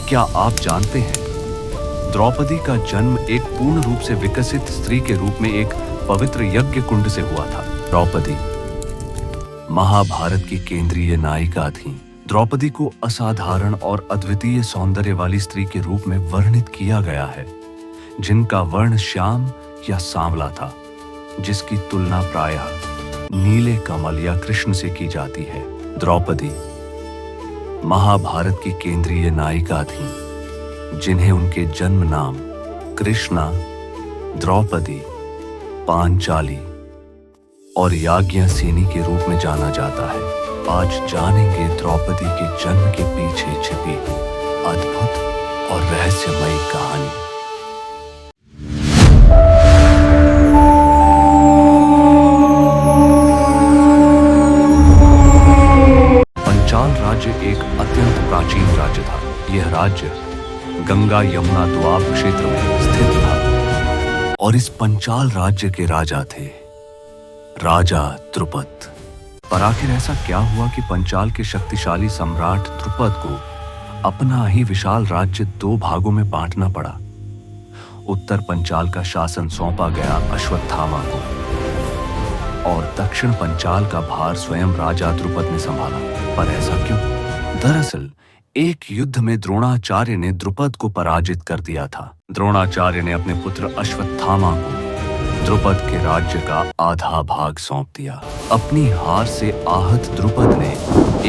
क्या आप जानते हैं, द्रौपदी का जन्म एक पूर्ण रूप से विकसित स्त्री के रूप में एक पवित्र यज्ञ कुंड से हुआ था। द्रौपदी महाभारत की केंद्रीय नायिका थीं। द्रौपदी को असाधारण और अद्वितीय सौंदर्य वाली स्त्री के रूप में वर्णित किया गया है, जिनका वर्ण श्याम या सांवला था, जिसकी तुलना प्रायः नीले कमल या कृष्ण से की जाती है। द्रौपदी महाभारत की केंद्रीय नायिका थीं, जिन्हें उनके जन्म नाम कृष्णा, द्रौपदी, पांचाली और याज्ञसेनी के रूप में जाना जाता है। आज जानेंगे द्रौपदी के जन्म के पीछे छिपी अद्भुत और रहस्यमयी कहानी। पंचाल राज्य एक अत्यंत प्राचीन राज्य था। यह राज्य गंगा यमुना दोआब क्षेत्र में स्थित था और इस पंचाल राज्य के राजा थे राजा द्रुपद। पर आखिर ऐसा क्या हुआ कि पंचाल के शक्तिशाली सम्राट द्रुपद को अपना ही विशाल राज्य दो भागों में बांटना पड़ा। उत्तर पंचाल का शासन सौंपा गया अश्वत्थामा को और दक्षिण पंचाल का भार स्वयं राजा द्रुपद ने संभाला। पर ऐसा क्यों? दरअसल एक युद्ध में द्रोणाचार्य ने द्रुपद को पराजित कर दिया था। द्रोणाचार्य ने अपने पुत्र अश्वत्थामा को द्रुपद के राज्य का आधा भाग सौंप दिया। अपनी हार से आहत द्रुपद ने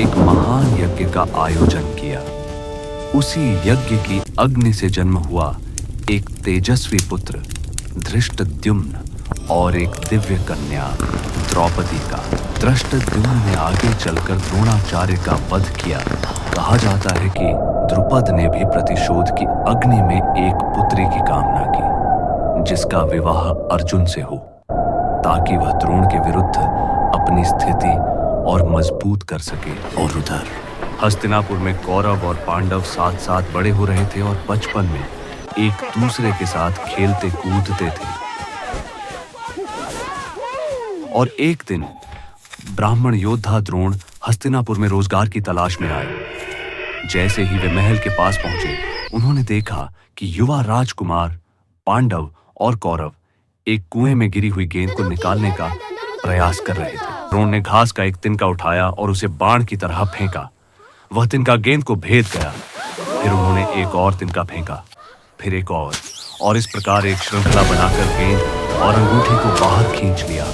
एक महान यज्ञ का आयोजन किया। उसी यज्ञ की अग्नि से जन्म हुआ एक तेजस्वी पुत्र धृष्टद्युम्न और एक दिव्य कन्या द्रौपदी का। धृष्टद्युम्न ने आगे चलकर द्रोणाचार्य का वध किया। कहा जाता है कि द्रुपद ने भी प्रतिशोध की अग्नि में एक पुत्री की कामना की, जिसका विवाह अर्जुन से हो, ताकि वह द्रोण के विरुद्ध अपनी स्थिति और मजबूत कर सके। और उधर हस्तिनापुर में कौरव और पांडव साथ साथ बड़े हो रहे थे और बचपन में एक दूसरे के साथ खेलते कूदते थे। और एक दिन ब्राह्मण योद्धा द्रोण हस्तिनापुर में रोजगार की तलाश में आए। जैसे ही वे महल के पास पहुंचे, उन्होंने देखा कि युवा राजकुमार पांडव और कौरव एक कुएं में गिरी हुई गेंद को निकालने का प्रयास कर रहे थे। द्रोण ने घास का एक तिनका उठाया और उसे बाण की तरह फेंका। वह तिनका गेंद को भेद गया। फिर उन्होंने एक और तिनका फेंका, फिर एक और इस प्रकार एक श्रृंखला बनाकर गेंद और अंगूठी को बाहर खींच लिया।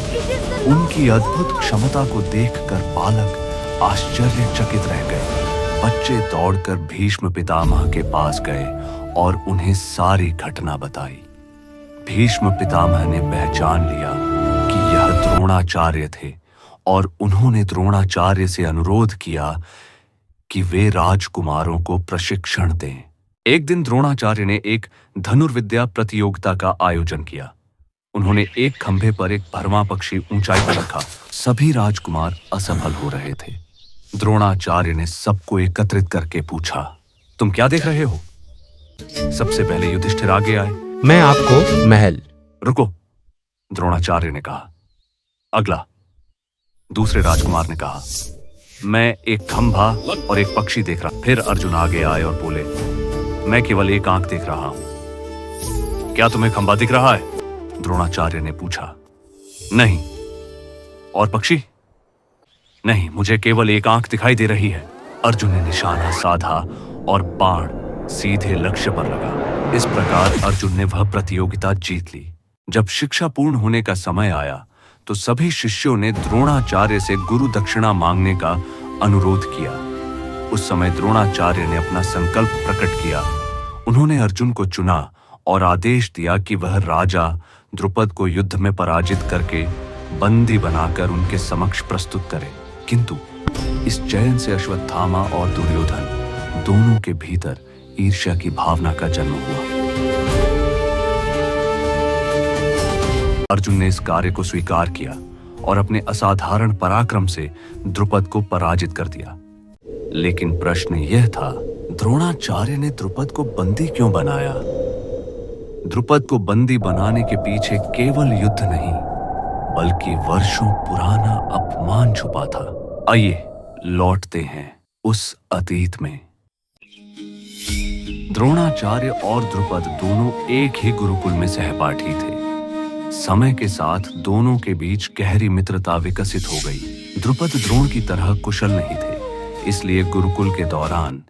उनकी अद्भुत क्षमता को देखकर बालक आश्चर्यचकित रह गए। बच्चे दौड़कर भीष्म पितामह के पास गए और उन्हें सारी घटना बताई। भीष्म पितामह ने पहचान लिया कि यह द्रोणाचार्य थे और उन्होंने द्रोणाचार्य से अनुरोध किया कि वे राजकुमारों को प्रशिक्षण दें। एक दिन द्रोणाचार्य ने एक धनुर्विद्या प्रतियोगिता का आयोजन किया। उन्होंने एक खंभे पर एक भरवा पक्षी ऊंचाई पर रखा। सभी राजकुमार असफल हो रहे थे। द्रोणाचार्य ने सबको एकत्रित करके पूछा, तुम क्या देख रहे हो? सबसे पहले युधिष्ठिर आगे आए। मैं आपको महल। रुको, द्रोणाचार्य ने कहा। अगला। दूसरे राजकुमार ने कहा, मैं एक खंभा और एक पक्षी देख रहा। फिर अर्जुन आगे आए और बोले, मैं केवल एक आंख देख रहा हूं। क्या तुम्हें खंभा दिख रहा है? द्रोणाचार्य ने पूछा। नहीं। और पक्षी? नहीं, मुझे केवल एक आंख दिखाई दे रही है। अर्जुन ने निशाना साधा और बाण सीधे लक्ष्य पर लगा। इस प्रकार अर्जुन ने वह प्रतियोगिता जीत ली। जब शिक्षा पूर्ण होने का समय आया तो सभी शिष्यों ने द्रोणाचार्य से गुरु दक्षिणा मांगने का अनुरोध किया। उस समय द्रोणाचार्य ने अपना संकल्प प्रकट किया। उन्होंने अर्जुन को चुना और आदेश दिया कि वह राजा द्रुपद को युद्ध में पराजित करके बंदी बनाकर उनके समक्ष प्रस्तुत करे। किंतु इस चयन से अश्वत्थामा और दुर्योधन दोनों के भीतर ईर्ष्या की भावना का जन्म हुआ। अर्जुन ने इस कार्य को स्वीकार किया और अपने असाधारण पराक्रम से द्रुपद को पराजित कर दिया। लेकिन प्रश्न यह था, द्रोणाचार्य ने द्रुपद को बंदी क्यों बनाया? द्रुपद को बंदी बनाने के पीछे केवल युद्ध नहीं, बल्कि वर्षों पुराना अपमान छुपा था। आइए लौटते हैं उस अतीत में। द्रोणाचार्य और द्रुपद दोनों एक ही गुरुकुल में सहपाठी थे। समय के साथ दोनों के बीच गहरी मित्रता विकसित हो गई। द्रुपद द्रोण की तरह कुशल नहीं थे, इसलिए गुरुकुल के दौरान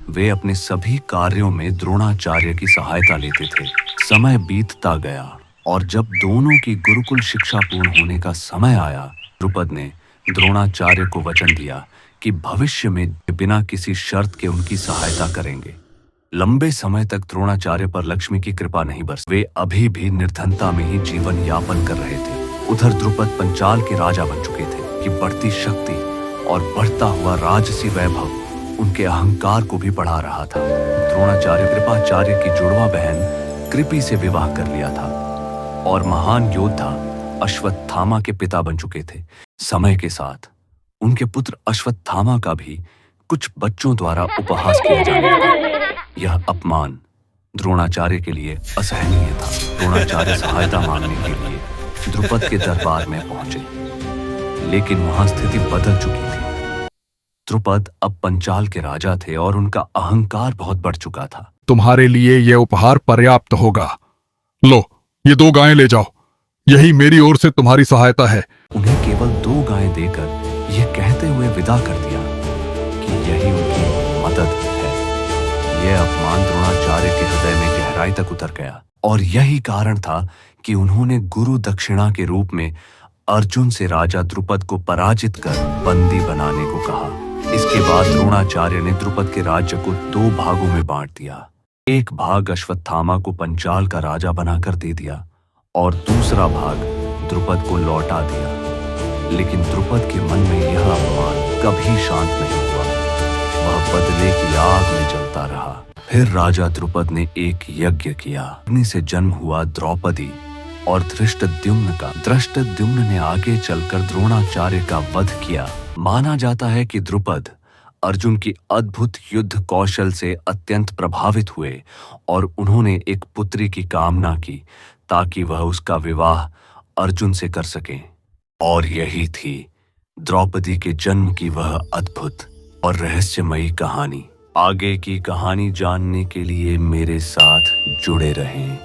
वे अपने सभी कार्यों में द्रोणाचार्य की सहायता लेते थे। समय बीतता गया और जब दोनों की गुरुकुल शिक्षा पूर्ण होने का समय आया, द्रुपद ने द्रोणाचार्य को वचन दिया कि भविष्य में बिना किसी शर्त के उनकी सहायता करेंगे। लंबे समय तक द्रोणाचार्य पर लक्ष्मी की कृपा नहीं बरसी। वे अभी भी निर्धनता में ही जीवन यापन कर रहे थे। उधर द्रुपद पंचाल के राजा बन चुके थे कि बढ़ती शक्ति और बढ़ता हुआ राजसी वैभव उनके अहंकार को भी बढ़ा रहा था। द्रोणाचार्य कृपाचार्य की जुड़वा बहन कृपि से विवाह कर लिया था और महान योद्धा अश्वत्थामा के पिता बन चुके थे। समय के साथ उनके पुत्र अश्वत्थामा का भी कुछ बच्चों द्वारा उपहास किया जाने लगा। यह अपमान द्रोणाचार्य के लिए असहनीय था। द्रोणाचार्य सहायता मांगने के लिए द्रुपद के दरबार में पहुंचे, लेकिन वहां स्थिति बदल चुकी थी। द्रुपद अब पंचाल के राजा थे और उनका अहंकार बहुत बढ़ चुका था। तुम्हारे लिए यह उपहार पर्याप्त होगा। लो, ये 2 गायें ले जाओ। यही मेरी ओर से तुम्हारी सहायता है। उन्हें केवल 2 गायें देकर यह कहते हुए विदा कर दिया कि यही उनकी मदद है। यह अपमान द्रोणाचार्य के हृदय में गहराई तक उतर गया और यही कारण था कि उन्होंने गुरु दक्षिणा के रूप में अर्जुन से राजा द्रुपद को पराजित कर बंदी बनाने को कहा। इसके बाद द्रोणाचार्य ने द्रुपद के राज्य को 2 भागों में बांट दिया। एक भाग अश्वत्थामा को पंचाल का राजा बनाकर दे दिया और दूसरा भाग द्रुपद को लौटा दिया। लेकिन द्रुपद के मन में यह अपमान कभी शांत नहीं हुआ। वह बदले की आग में जलता रहा। फिर राजा द्रुपद ने एक यज्ञ किया। अग्नि से जन्म हुआ द्रौपदी और धृष्टद्युम्न का। धृष्टद्युम्न ने आगे चलकर द्रोणाचार्य का वध किया। माना जाता है कि द्रुपद अर्जुन की अद्भुत युद्ध कौशल से अत्यंत प्रभावित हुए और उन्होंने एक पुत्री की कामना की ताकि वह उसका विवाह अर्जुन से कर सके। और यही थी द्रौपदी के जन्म की वह अद्भुत और रहस्यमयी कहानी। आगे की कहानी जानने के लिए मेरे साथ जुड़े रहें।